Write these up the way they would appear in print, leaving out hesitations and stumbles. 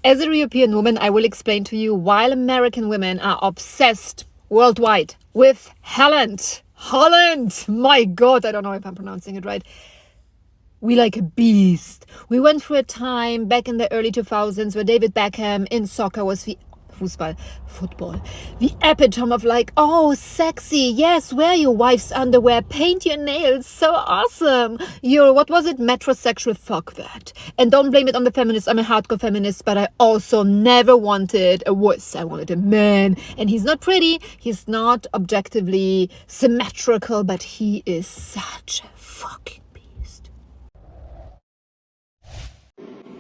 As a European woman, I will explain to you why American women are obsessed worldwide with Haaland. Haaland! My God, I don't know if I'm pronouncing it right. We like a beast. We went through a time back in the early 2000s where David Beckham in soccer was the football, the epitome of like, oh, sexy, yes, wear your wife's underwear, paint your nails, so awesome. You're, what was it, metrosexual, fuck that. And don't blame it on the feminists, I'm a hardcore feminist, but I also never wanted a wuss. I wanted a man, and he's not pretty, he's not objectively symmetrical, but he is such a fucking beast.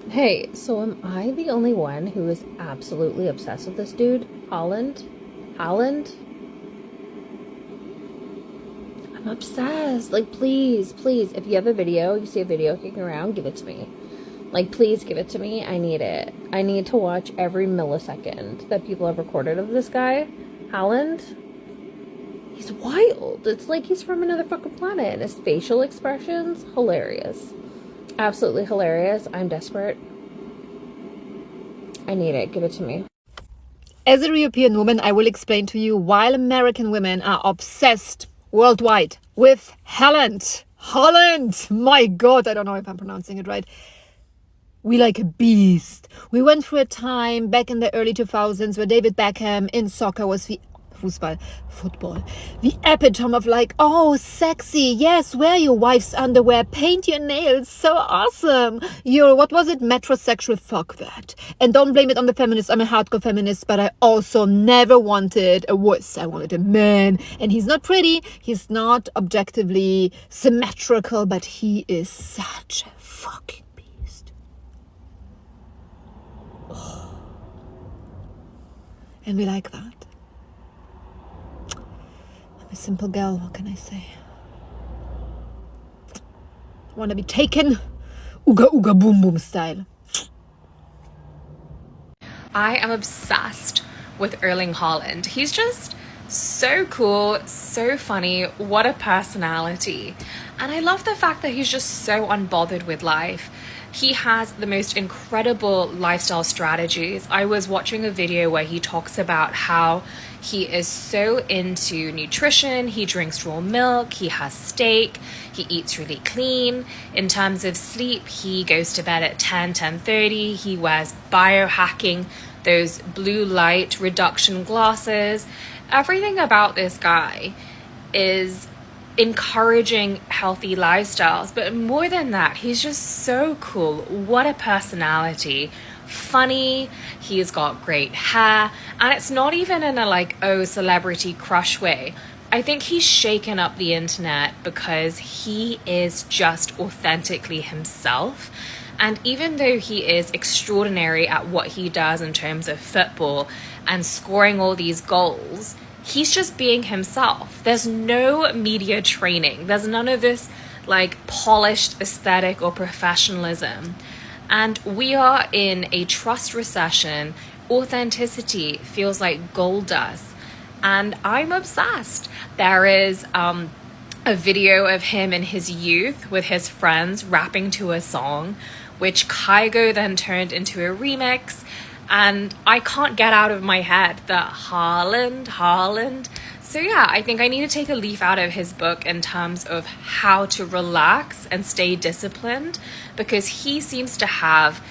Hey, so am I the only one who is absolutely obsessed with this dude? Haaland? I'm obsessed. Like, please, if you have a video, you see a video kicking around, give it to me. Like, please give it to me. I need it. I need to watch every millisecond that people have recorded of this guy. Haaland? He's wild. It's like he's from another fucking planet. And his facial expressions, hilarious. Absolutely hilarious. I'm desperate. I need it. Give it to me. As a European woman, I will explain to you why American women are obsessed worldwide with Haaland. Haaland! My God, I don't know if I'm pronouncing it right. We like a beast. We went through a time back in the early 2000s where David Beckham in soccer was the football, the epitome of like, oh, sexy, yes, wear your wife's underwear, paint your nails, so awesome. You're, what was it, metrosexual, fuck that. And don't blame it on the feminists, I'm a hardcore feminist, but I also never wanted a wuss. I wanted a man, and he's not pretty, he's not objectively symmetrical, but he is such a fucking beast. Oh. And we like that. I'm a simple girl, what can I say? I want to be taken ooga ooga boom boom style. I am obsessed with Erling Haaland. He's just so cool, so funny, what a personality. And I love the fact that he's just so unbothered with life. He has the most incredible lifestyle strategies. I was watching a video where he talks about how he is so into nutrition. He drinks raw milk, he has steak, he eats really clean. In terms of sleep, he goes to bed at 10:30. He wears biohacking, those blue light reduction glasses. Everything about this guy is encouraging healthy lifestyles, but more than that, he's just so cool. What a personality. Funny, he's got great hair, and it's not even in a like, oh, celebrity crush way. I think he's shaken up the internet because he is just authentically himself. And even though he is extraordinary at what he does in terms of football and scoring all these goals, he's just being himself. There's no media training. There's none of this like polished aesthetic or professionalism. And we are in a trust recession. Authenticity feels like gold dust. And I'm obsessed. There is a video of him in his youth with his friends rapping to a song, which Kygo then turned into a remix. And I can't get out of my head that Haaland. So yeah, I think I need to take a leaf out of his book in terms of how to relax and stay disciplined, because he seems to have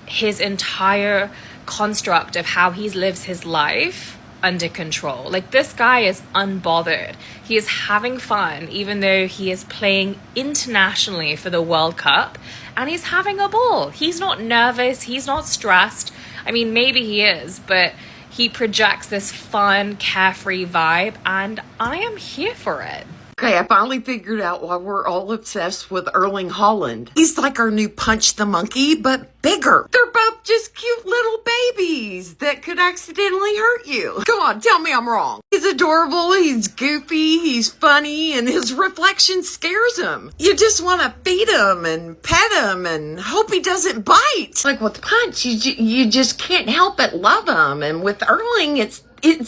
his entire construct of how he lives his life under control. Like, this guy is unbothered. He is having fun, even though he is playing internationally for the World Cup, and he's having a ball. He's not nervous. He's not stressed. I mean, maybe he is, but he projects this fun, carefree vibe, and I am here for it. Okay, I finally figured out why we're all obsessed with Erling Haaland. He's like our new Punch the Monkey, but bigger. They're both just cute little babies that could accidentally hurt you. Come on, tell me I'm wrong. He's adorable, he's goofy, he's funny, and his reflection scares him. You just want to feed him and pet him and hope he doesn't bite. Like with Punch, you just can't help but love him. And with Erling, it's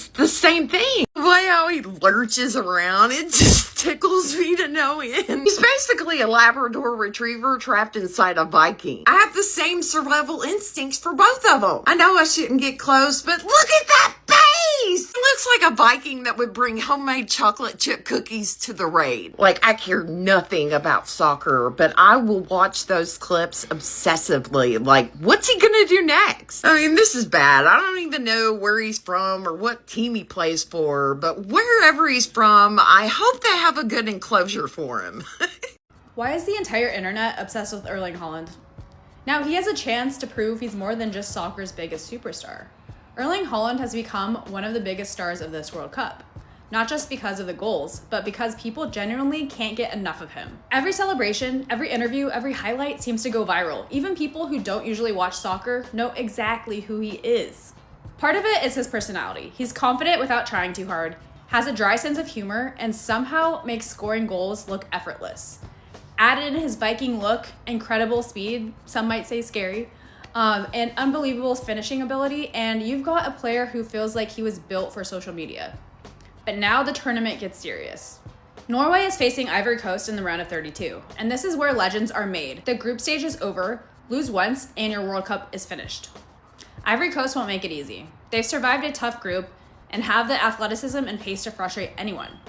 the same thing. The way how he lurches around, it just tickles me to no end. He's basically a Labrador retriever trapped inside a Viking. I have the same survival instincts for both of them. I know I shouldn't get close, but look at that face! He looks like a Viking that would bring homemade chocolate chip cookies to the raid. Like, I care nothing about soccer, but I will watch those clips obsessively. Like, what's he gonna do next? I mean, this is bad. I don't even know where he's from or what team he plays for, but wherever he's from, I hope they have a good enclosure for him. Why is the entire internet obsessed with Erling Haaland? Now, he has a chance to prove he's more than just soccer's biggest superstar. Erling Haaland has become one of the biggest stars of this World Cup. Not just because of the goals, but because people genuinely can't get enough of him. Every celebration, every interview, every highlight seems to go viral. Even people who don't usually watch soccer know exactly who he is. Part of it is his personality. He's confident without trying too hard, has a dry sense of humor, and somehow makes scoring goals look effortless. Add in his Viking look, incredible speed, some might say scary, and unbelievable finishing ability, and you've got a player who feels like he was built for social media. But now the tournament gets serious. Norway is facing Ivory Coast in the round of 32, and this is where legends are made. The group stage is over, lose once, and your World Cup is finished. Ivory Coast won't make it easy. They've survived a tough group and have the athleticism and pace to frustrate anyone.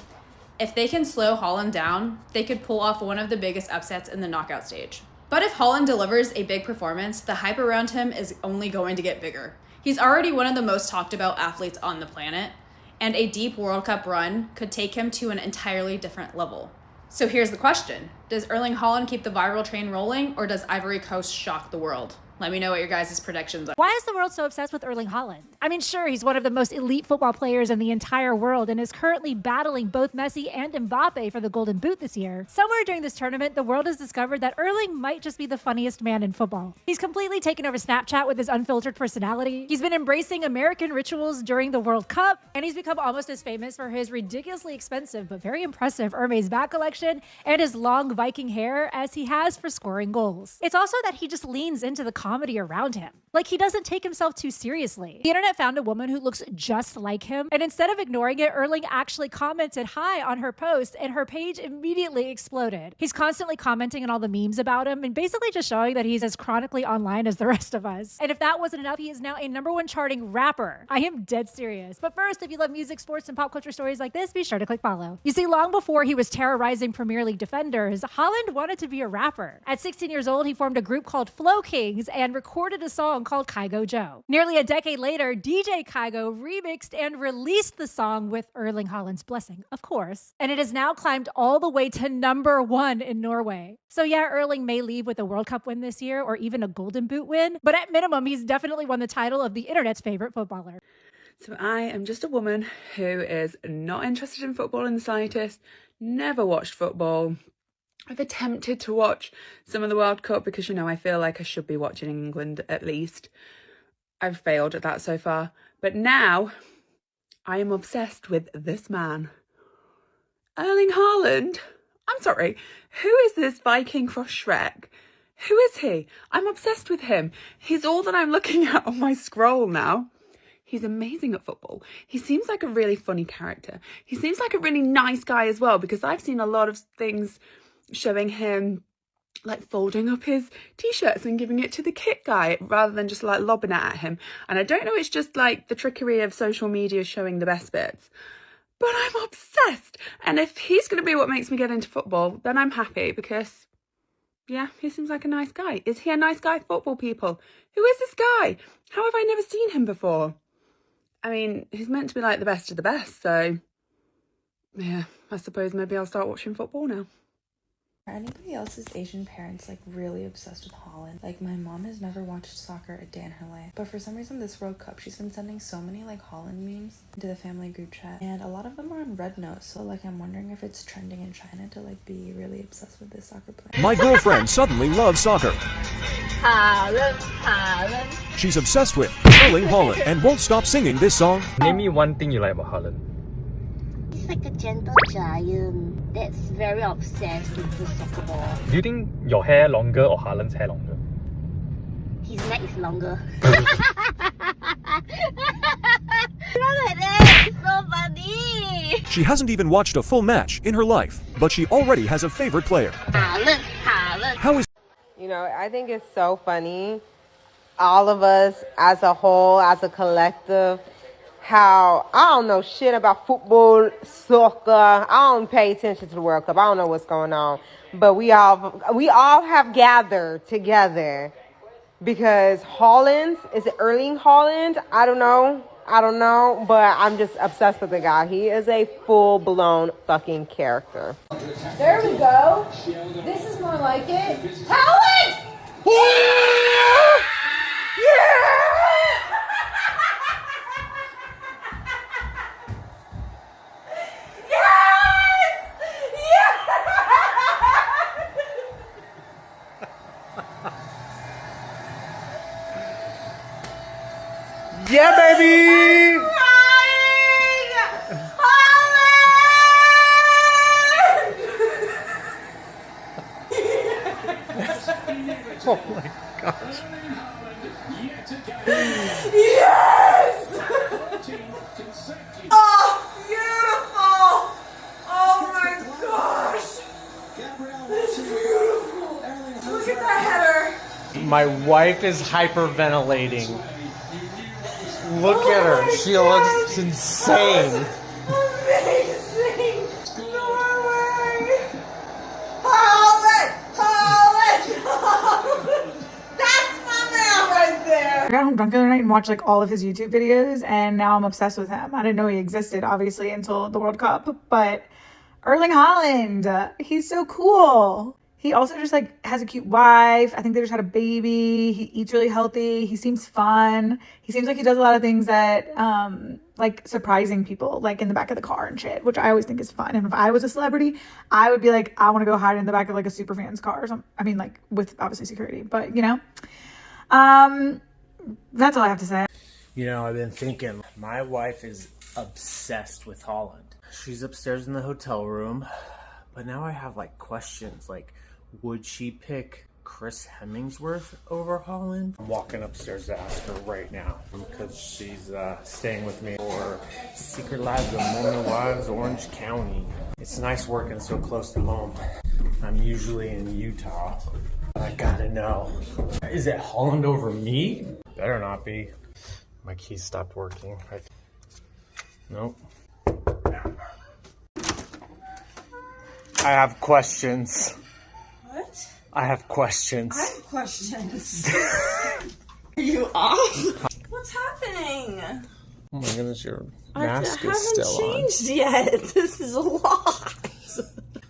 If they can slow Haaland down, they could pull off one of the biggest upsets in the knockout stage. But if Haaland delivers a big performance, the hype around him is only going to get bigger. He's already one of the most talked about athletes on the planet, and a deep World Cup run could take him to an entirely different level. So here's the question. Does Erling Haaland keep the viral train rolling, or does Ivory Coast shock the world? Let me know what your guys' predictions are. Why is the world so obsessed with Erling Haaland? I mean, sure, he's one of the most elite football players in the entire world and is currently battling both Messi and Mbappe for the Golden Boot this year. Somewhere during this tournament, the world has discovered that Erling might just be the funniest man in football. He's completely taken over Snapchat with his unfiltered personality. He's been embracing American rituals during the World Cup, and he's become almost as famous for his ridiculously expensive but very impressive Hermes bag collection and his long Viking hair as he has for scoring goals. It's also that he just leans into the comedy around him. Like, he doesn't take himself too seriously. The internet found a woman who looks just like him, and instead of ignoring it, Erling actually commented hi on her post, and her page immediately exploded. He's constantly commenting on all the memes about him and basically just showing that he's as chronically online as the rest of us. And if that wasn't enough, he is now a #1 charting rapper. I am dead serious. But first, if you love music, sports, and pop culture stories like this, be sure to click follow. You see, long before he was terrorizing Premier League defenders, Haaland wanted to be a rapper. At 16 years old, he formed a group called Flow Kings and recorded a song called Kygo Joe. Nearly a decade later, DJ Kygo remixed and released the song with Erling Haaland's blessing, of course, and it has now climbed all the way to #1 in Norway. So yeah, Erling may leave with a World Cup win this year or even a Golden Boot win, but at minimum, he's definitely won the title of the internet's favorite footballer. So I am just a woman who is not interested in football in the slightest, never watched football. I've attempted to watch some of the World Cup because, you know, I feel like I should be watching England at least. I've failed at that so far. But now I am obsessed with this man. Erling Haaland. I'm sorry, who is this Viking cross Shrek? Who is he? I'm obsessed with him. He's all that I'm looking at on my scroll now. He's amazing at football. He seems like a really funny character. He seems like a really nice guy as well, because I've seen a lot of things showing him like folding up his t-shirts and giving it to the kit guy rather than just like lobbing it at him. And I don't know, it's just like the trickery of social media showing the best bits. But I'm obsessed. And if he's going to be what makes me get into football, then I'm happy because, yeah, he seems like a nice guy. Is he a nice guy, football people? Who is this guy? How have I never seen him before? I mean, he's meant to be like the best of the best, so yeah, I suppose maybe I'll start watching football now. Are anybody else's Asian parents like really obsessed with Haaland? Like, my mom has never watched soccer a day in her life, but for some reason this World Cup she's been sending so many like Haaland memes into the family group chat, and a lot of them are on Red Note, so like I'm wondering if it's trending in China to like be really obsessed with this soccer player. My girlfriend suddenly loves soccer. Haaland. She's obsessed with Erling Haaland and won't stop singing this song. Name me one thing you like about Haaland. He's like a gentle giant that's very obsessed with the soccer ball. Do you think your hair longer or Haaland's hair longer? His neck is longer. Not like that. It's so funny. She hasn't even watched a full match in her life, but she already has a favorite player. Haaland, Haaland. How is You know, I think it's so funny, all of us as a whole, as a collective, how I don't know shit about football, soccer. I don't pay attention to the World Cup. I don't know what's going on. But we all have gathered together because Haaland, is it Erling Haaland? I don't know, but I'm just obsessed with the guy. He is a full-blown fucking character. There we go. This is more like it. Haaland! Yeah, baby! Oh my gosh. Yes! Oh, beautiful! Oh my gosh! That's beautiful! Look at that header! My wife is hyperventilating. Look at her. She looks insane. Amazing! Norway! Haaland! Haaland! Haaland! That's my man right there! I got home drunk the other night and watched like all of his YouTube videos, and now I'm obsessed with him. I didn't know he existed, obviously, until the World Cup, but Erling Haaland, he's so cool. He also just like has a cute wife. I think they just had a baby. He eats really healthy. He seems fun. He seems like he does a lot of things that like surprising people, like in the back of the car and shit, which I always think is fun. And if I was a celebrity, I would be like, I want to go hide in the back of like a super fan's car or something. I mean, like with obviously security, but you know, that's all I have to say. You know, I've been thinking, my wife is obsessed with Haaland. She's upstairs in the hotel room, but now I have like questions like, would she pick Chris Hemmingsworth over Haaland? I'm walking upstairs to ask her right now because she's staying with me for Secret Lives of Mormon Wives, Orange County. It's nice working so close to home. I'm usually in Utah. I gotta know. Is it Haaland over me? Better not be. My keys stopped working. Nope. I have questions. What? I have questions. I have questions. Are you off? What's happening? Oh my goodness, your mask is still still on. Changed yet. This is a lot.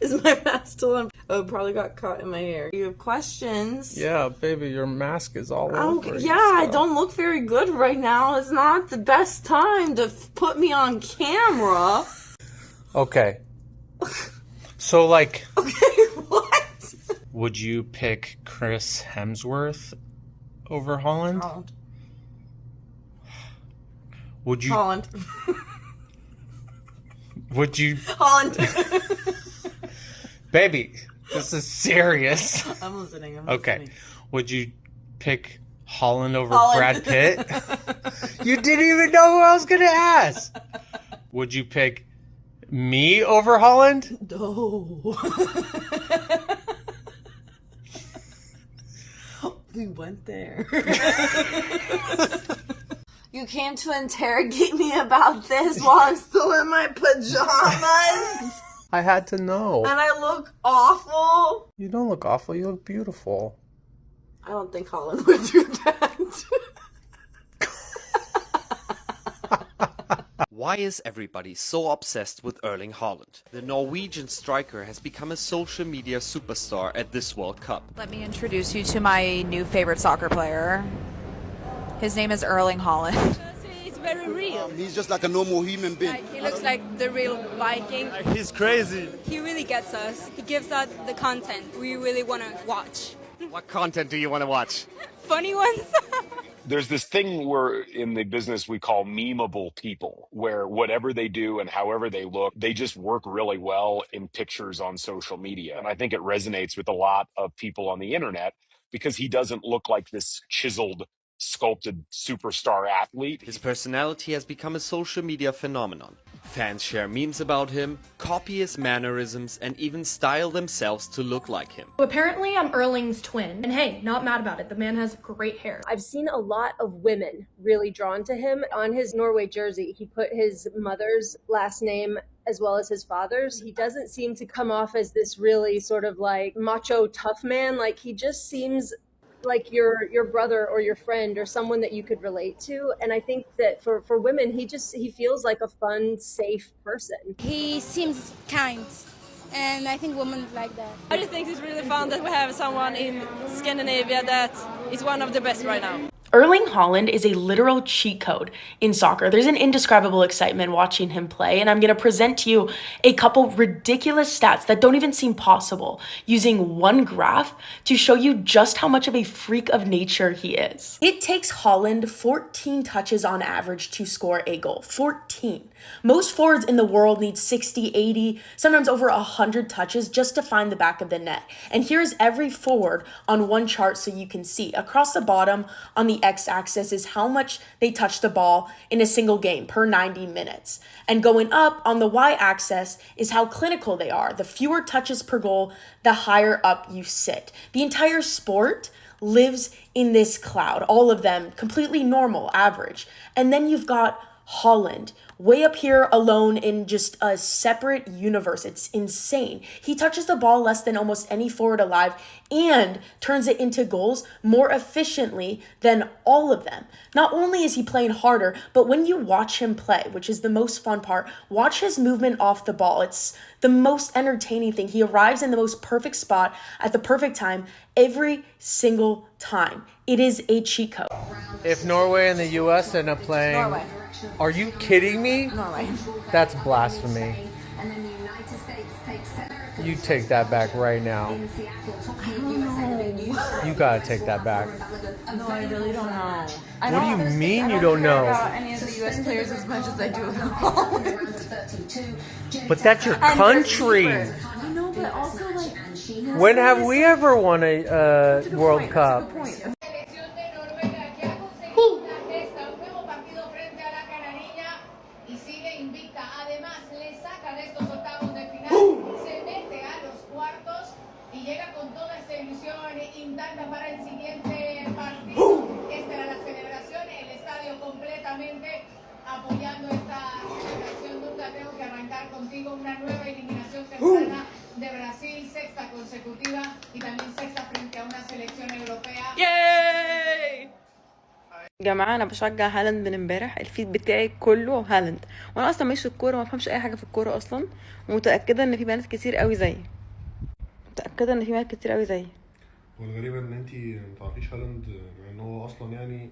Is my mask still on? Oh, it probably got caught in my hair. You have questions? Yeah, baby, your mask is all over. Yeah, I don't look very good right now. It's not the best time to put me on camera. Okay. So, like... Okay, what? Would you pick Chris Hemsworth over Haaland? Haaland. Would you... Haaland. Would you... Haaland. Baby, this is serious. I'm listening. Okay. Would you pick Haaland over Haaland. Brad Pitt? You didn't even know who I was going to ask. Would you pick me over Haaland? No. We went there. You came to interrogate me about this while I'm still in my pajamas? I had to know. And I look awful? You don't look awful. You look beautiful. I don't think Haaland would do that. Why is everybody so obsessed with Erling Haaland? The Norwegian striker has become a social media superstar at this World Cup. Let me introduce you to my new favorite soccer player. His name is Erling Haaland. He's very real. He's just like a normal human being. Like, he looks like the real Viking. He's crazy. He really gets us. He gives us the content we really want to watch. What content do you want to watch? Funny ones. There's this thing where in the business we call memeable people, where whatever they do and however they look, they just work really well in pictures on social media. And I think it resonates with a lot of people on the internet because he doesn't look like this chiseled sculpted superstar athlete. His personality has become a social media phenomenon. Fans share memes about him, copy his mannerisms, and even style themselves to look like him. Apparently, I'm Erling's twin. And hey, not mad about it. The man has great hair. I've seen a lot of women really drawn to him. On his Norway jersey, he put his mother's last name as well as his father's. He doesn't seem to come off as this really sort of like macho tough man. Like, he just seems like your brother or your friend or someone that you could relate to. And I think that for women, he feels like a fun, safe person. He seems kind, and I think women like that. I just think it's really fun that we have someone in Scandinavia that is one of the best right now. Erling Haaland is a literal cheat code in soccer. There's an indescribable excitement watching him play, and I'm going to present to you a couple ridiculous stats that don't even seem possible using one graph to show you just how much of a freak of nature he is. It takes Haaland 14 touches on average to score a goal. 14. Most forwards in the world need 60, 80, sometimes over 100 touches just to find the back of the net. And here's every forward on one chart so you can see. Across the bottom on the x-axis is how much they touch the ball in a single game per 90 minutes. And going up on the y-axis is how clinical they are. The fewer touches per goal, the higher up you sit. The entire sport lives in this cloud, all of them completely normal, average. And then you've got Haaland, way up here alone in just a separate universe. It's insane. He touches the ball less than almost any forward alive and turns it into goals more efficiently than all of them. Not only is he playing harder, but when you watch him play, which is the most fun part, watch his movement off the ball. It's the most entertaining thing. He arrives in the most perfect spot at the perfect time every single time. It is a cheat code. If Norway and the US end up playing... Norway. Are you kidding me? Norway. That's blasphemy. You take that back right now. I don't know. You gotta take that back. No, I really don't know. What do you mean you don't know? About any of the US players as much as I do of Holland. But that's your country. I know, but also like. When have we ever won a World Cup? Apoyando esta celebración, nunca tengo que arrancar contigo una nueva eliminación temprana de Brasil, sexta consecutiva y también sexta frente a una selección europea. ياي يا جماعه انا بشجع هالاند من امبارح. الفيد بتاعي كله هالاند، وانا اصلا ماشي في الكوره ما بفهمش اي حاجه في الكوره اصلا، ومتاكده ان في بنات كتير قوي زيي. والغريبه ان انت ما تعرفيش هالاند، لان هو اصلا يعني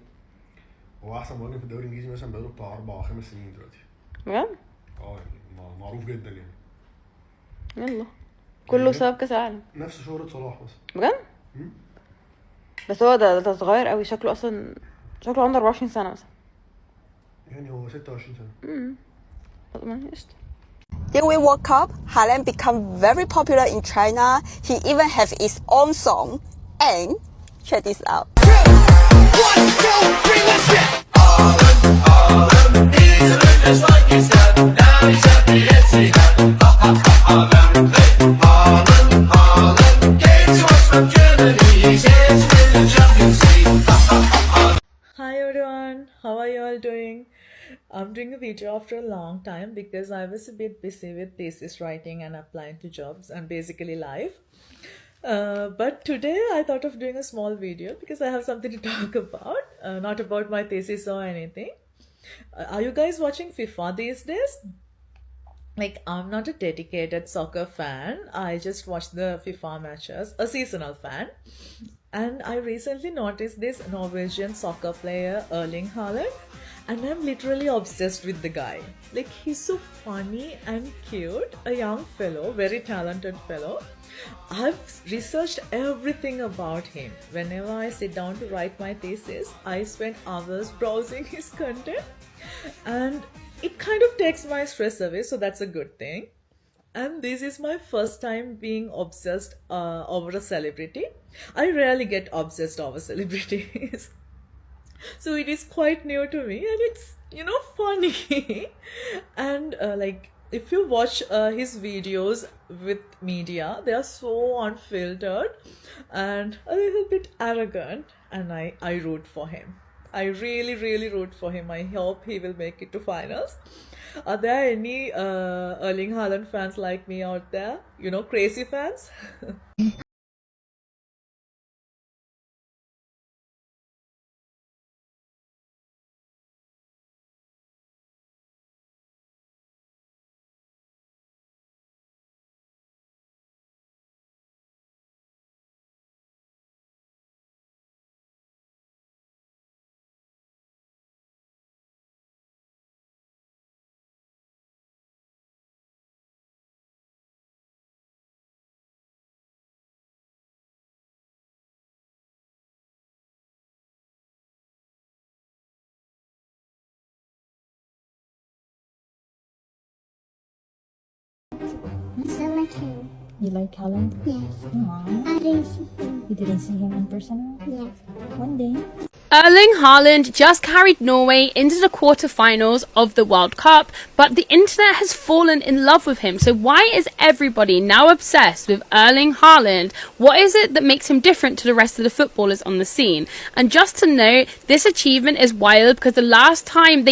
هو احسن مهاجم في الدوري الانجليزي مثلا بقاله بتاع 4 أو 5 سنين دلوقتي. بجد؟ يعني معروف جدا يعني. يلا كله سبب كاس العالم. نفس شهرة صلاح مثلا. بجد؟ بس هو ده صغير قوي، شكله اصلا شكله عنده 24 سنه مثلا. يعني هو 26 سنه. قشطه. During World Cup, Haaland become very popular in China. He even have his own song. And check this out. 1, 2, 3, let's get Haaland, he's a look just like his dad. Now he's at the Etihad. Haaland, came to us from Germany. He's here to win the Champions League. Hi everyone, how are you all doing? I'm doing a video after a long time because I was a bit busy with thesis writing and applying to jobs and basically live. But today I thought of doing a small video because I have something to talk about, not about my thesis or anything. Are you guys watching FIFA these days? Like, I'm not a dedicated soccer fan. I just watch the FIFA matches, a seasonal fan. And I recently noticed this Norwegian soccer player, Erling Haaland. And I'm literally obsessed with the guy. Like, he's so funny and cute, a young fellow, very talented fellow. I've researched everything about him. Whenever I sit down to write my thesis, I spend hours browsing his content, and it kind of takes my stress away, so that's a good thing. And this is my first time being obsessed over a celebrity. I rarely get obsessed over celebrities. So it is quite new to me, and it's, you know, funny. And like, if you watch his videos with media, they are so unfiltered and a little bit arrogant, and I root for him. I really root for him. I hope he will make it to finals. Are there any Erling Haaland fans like me out there? You know, crazy fans? So like him. You like Haaland? Yes. Aww. I didn't see him. You didn't see him in person? Yes. One day. Erling Haaland just carried Norway into the quarterfinals of the World Cup, but the internet has fallen in love with him. So why is everybody now obsessed with Erling Haaland? What is it that makes him different to the rest of the footballers on the scene? And just to note, this achievement is wild because the last time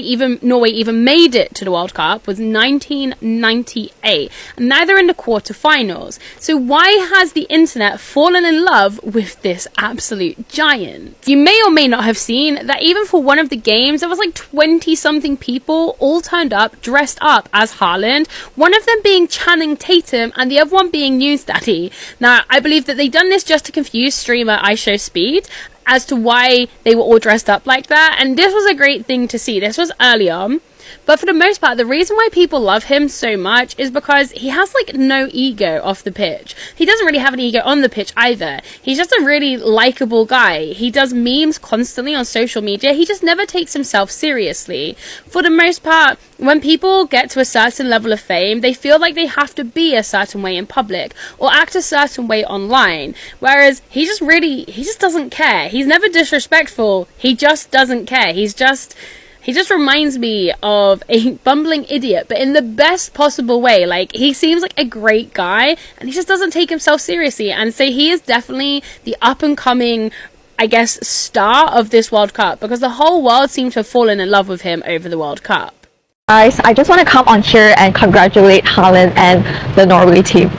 Norway even made it to the World Cup was 1998, and now they're in the quarterfinals. So why has the internet fallen in love with this absolute giant? You may or may not have seen that even for one of the games, there was like 20 something people all turned up dressed up as Haaland, one of them being Channing Tatum and the other one being News Daddy. Now, I believe that they done this just to confuse streamer iShowSpeed as to why they were all dressed up like that, and this was a great thing to see. This was early on. But for the most part, the reason why people love him so much is because he has like no ego off the pitch. He doesn't really have an ego on the pitch either. He's just a really likable guy. He does memes constantly on social media. He just never takes himself seriously. For the most part, when people get to a certain level of fame, they feel like they have to be a certain way in public or act a certain way online. Whereas he just doesn't care. He's never disrespectful. He just doesn't care. He just reminds me of a bumbling idiot, but in the best possible way. Like, he seems like a great guy, and he just doesn't take himself seriously. And so he is definitely the up-and-coming, I guess, star of this World Cup, because the whole world seems to have fallen in love with him over the World Cup. Guys, I just want to come on here and congratulate Haaland and the Norway team.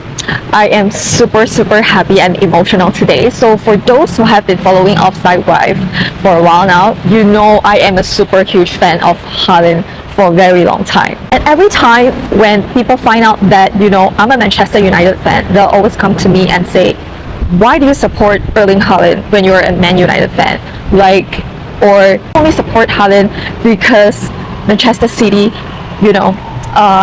I am super happy and emotional today. So for those who have been following Offside Wife for a while now, you know I am a super huge fan of Haaland for a very long time. And every time when people find out that, you know, I'm a Manchester United fan, they'll always come to me and say, why do you support Erling Haaland when you're a Man United fan? Like, or only support Haaland because Manchester City, you know,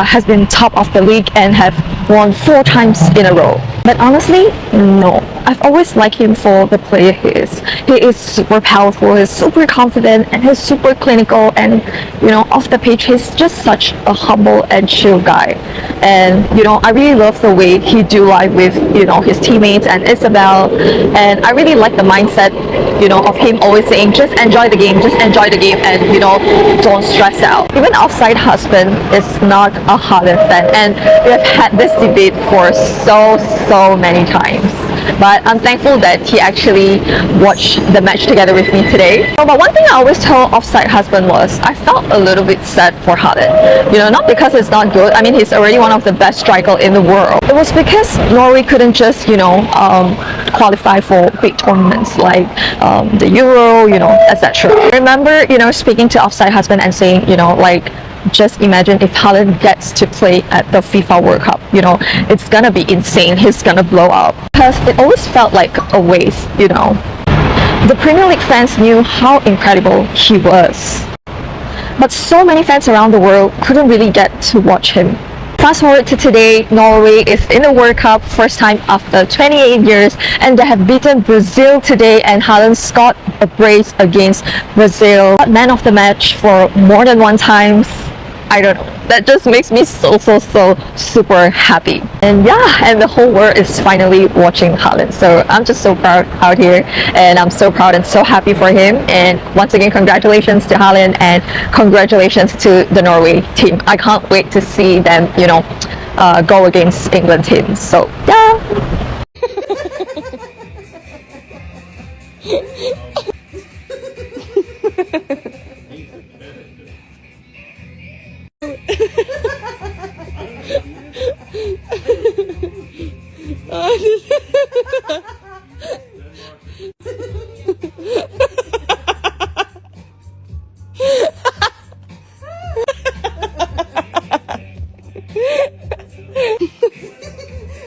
has been top of the league and have won 4 times in a row. But honestly, no. I've always liked him for the player he is. He is super powerful, he's super confident, and he's super clinical, and, you know, off the pitch, he's just such a humble and chill guy. And, you know, I really love the way he do life with, you know, his teammates and Isabel. And I really like the mindset, you know, of him always saying, just enjoy the game, and, you know, don't stress out. Even Offside husband is not a Haaland fan, and we have had this debate for so many times. But I'm thankful that he actually watched the match together with me today. But one thing I always tell Offside husband was, I felt a little bit sad for Haaland. You know, not because it's not good. I mean, he's already one of the best strikers in the world. It was because Norway couldn't just, you know, qualify for big tournaments like the Euro, you know, etc. I remember, you know, speaking to Offside husband and saying, you know, like, just imagine if Haaland gets to play at the FIFA World Cup, you know, it's gonna be insane. He's gonna blow up. Because it always felt like a waste, you know. The Premier League fans knew how incredible he was. But so many fans around the world couldn't really get to watch him. Fast forward to today, Norway is in the World Cup, first time after 28 years, and they have beaten Brazil today, and Haaland scored a brace against Brazil. Man of the match for more than 1 time. I don't know. that just makes me so super happy. And yeah, and the whole world is finally watching Haaland. So I'm just so proud out here, and I'm so proud and so happy for him. And once again, congratulations to Haaland and congratulations to the Norway team. I can't wait to see them, you know, go against England team. So yeah.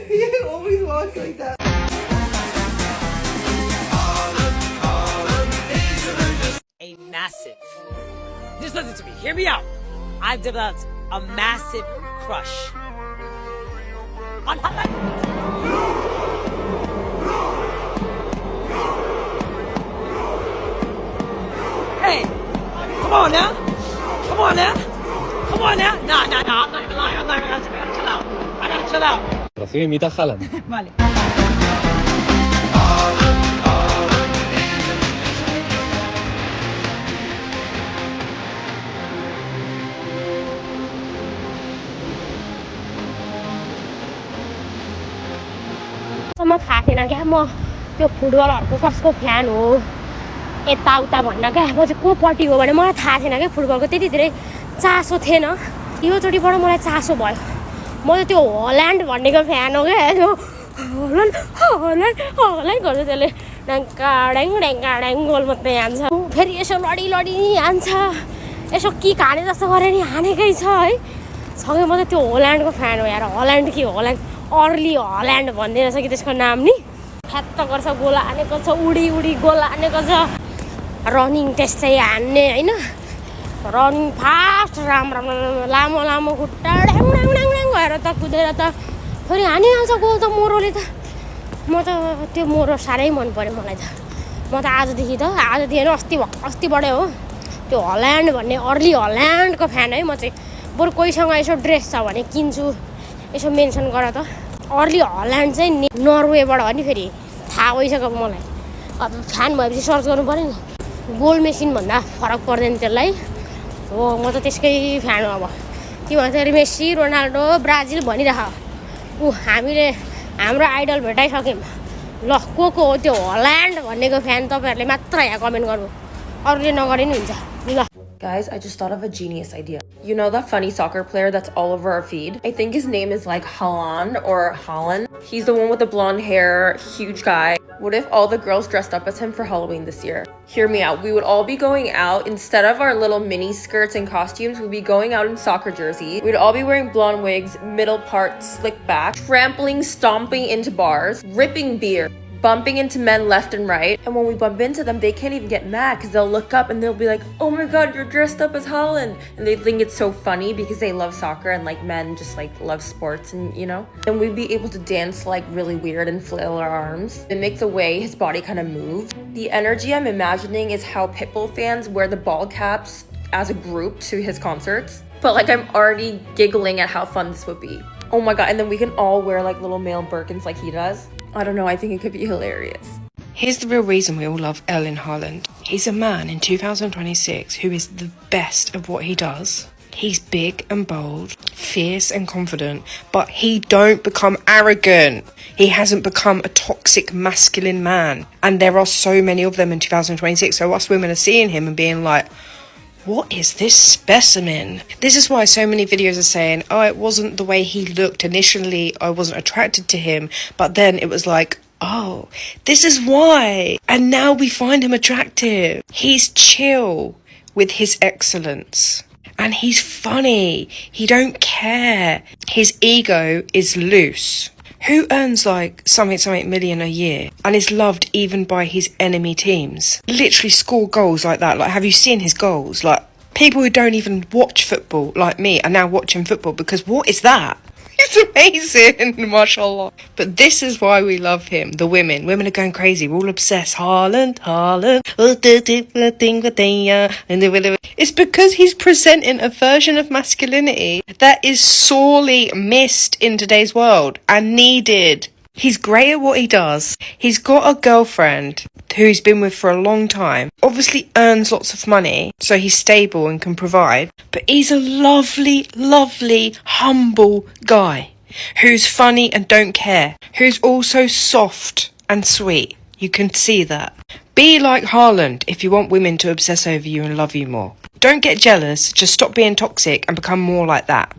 You always walk like that. A massive. Just listen to me. Hear me out. I've developed a massive crush on Haaland. Hey, come on now. Come on now. Come on now. Nah. I'm not even lying. I gotta chill out. I gotta chill out. Rocío imita a Haaland. Vale. म थाहा थिएन क्या म त्यो फुटबलहरुको कसको fan हो यताउता भन्न क्या म चाहिँ को पट्टि हो भने मलाई थाहा थिएन क्या फुटबलको त्यति धेरै चासो थिएन यो चोटिबाट मलाई चासो भयो म त त्यो हल्यान्ड भन्नेको फ्यान हो क्या त्यो हल्यान्ड गर्छ त्यसले ड्याङ गोल मात्रै हान्छ फेरि यसो लडी हान्छ यसो किक हाने जस्तो गरे नि हानेकै छ है सँगै म त त्यो हल्यान्डको फ्यान हो यार हल्यान्ड के हल्यान्ड अर्ली हल्यान्ड भन्ने रहेछ कि त्यसको नाम नि फ्यात्त गर्छ गोल हानेको छ उडी गोल हानेको छ रनिङ त्यस्तै हान्ने होइन रनिङ फास्ट राम्रो लामो खुट्टा ड्याङ गएर त कुदेर त फेरि हानिहाल्छ गोल त मोरोले त म त त्यो मोरो साह्रै मन पर्यो मलाई त म त आजदेखि होइन अस्तिबाटै हो त्यो हल्यान्ड भन्ने अर्ली हल्यान्डको फ्यान है म चाहिँ बरु कोहीसँग यसो ड्रेस छ भने किन्छु यसो मेन्सन गर त अर्ली हल्यान्ड चाहिँ नर्वेबाट हो नि फेरि थाहा भइसक्यो मलाई अब फ्यान भएपछि सर्च गर्नु पऱ्यो नि गोल मेसिन भन्दा फरक पर्दैन त्यसलाई हो म त त्यसकै फ्यान हो अब के भन्छ मेसी रोनाल्डो ब्राजिल भनिरह हामीले हाम्रो आइडल भेटाइसक्यौँ ल को हो त्यो हल्यान्ड भन्नेको फ्यान तपाईँहरूले मात्र यहाँ कमेन्ट गर्नु अरूले नगरे नि हुन्छ ल Guys, I just thought of a genius idea. You know that funny soccer player that's all over our feed? I think his name is like Haaland or Haaland. He's the one with the blonde hair, huge guy. What if all the girls dressed up as him for Halloween this year? Hear me out. We would all be going out. Instead of our little mini skirts and costumes, we'd be going out in soccer jerseys. We'd all be wearing blonde wigs, middle part slicked back, trampling, stomping into bars, ripping beer, bumping into men left and right. And when we bump into them, they can't even get mad because they'll look up and they'll be like, oh my god, you're dressed up as Haaland. And they think it's so funny because they love soccer and like men just like love sports and you know. And we'd be able to dance like really weird and flail our arms and make the way his body kind of move. The energy I'm imagining is how Pitbull fans wear the ball caps as a group to his concerts. But like I'm already giggling at how fun this would be. Oh my god, and then we can all wear like little male Birkins like he does. I don't know, I think it could be hilarious. Here's the real reason we all love Erling Haaland. He's a man in 2026 who is the best of what he does. He's big and bold, fierce and confident, but he don't become arrogant. He hasn't become a toxic masculine man. And there are so many of them in 2026, so us women are seeing him and being like, what is this specimen? This is why so many videos are saying, oh, it wasn't the way he looked. Initially, I wasn't attracted to him. But then it was like, oh, this is why. And now we find him attractive. He's chill with his excellence. And he's funny. He don't care. His ego is loose. Who earns like something million a year and is loved even by his enemy teams? Literally score goals like that. Like, have you seen his goals? Like, people who don't even watch football like me are now watching football because what is that? He's amazing, mashallah. But this is why we love him. The women are going crazy. We're all obsessed. Haaland. It's because he's presenting a version of masculinity that is sorely missed in today's world and needed. He's great at what he does. He's got a girlfriend who he's been with for a long time. Obviously earns lots of money, so he's stable and can provide. But he's a lovely, lovely, humble guy who's funny and don't care. Who's also soft and sweet. You can see that. Be like Haaland if you want women to obsess over you and love you more. Don't get jealous, just stop being toxic and become more like that.